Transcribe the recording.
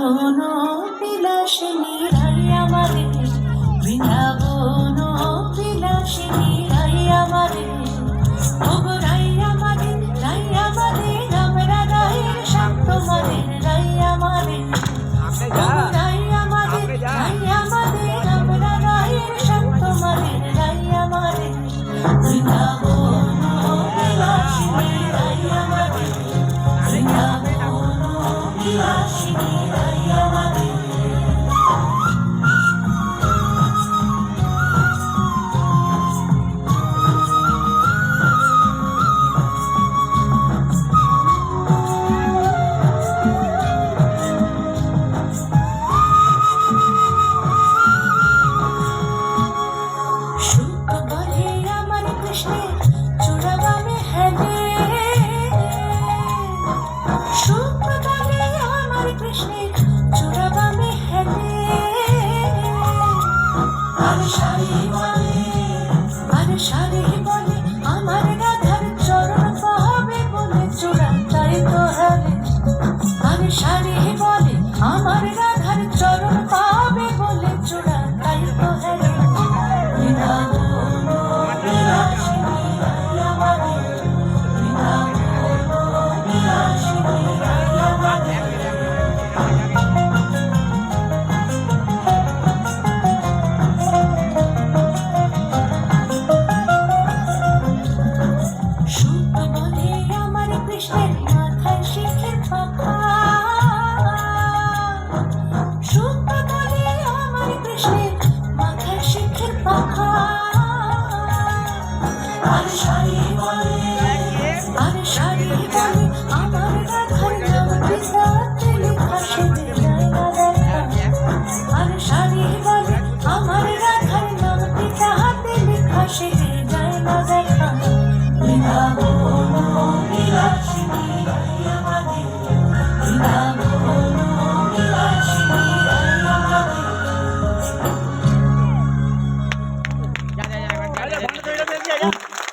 বৃন্দাবন বিলাসিনী রাই আমারে, বৃন্দাবন বিলাসিনী রাই আমারে, ওগো রাই আমারে, রাই আমারে, আমরা রায়ের শান্ত মনের রাই আমারে, ওগো রাই আমারে, রাই আমারে, আমরা রায়ের শান্ত মনের রাই আমারে, বৃন্দাবন বিলাসিনী রাই আমারে, বৃন্দাবন বিলাসিনী রাই আমারে। সুখ বলে আমার কৃষ্ণের চূড়াবামে হেলে, সুখ বলে আমার কৃষ্ণের চূড়াবামে হেলে, আর সারি বলে, আর সারি বলে আমার রাধার চরণ পাবে বলে চূড়াটাই তো হারে, আর সারি বলে আমার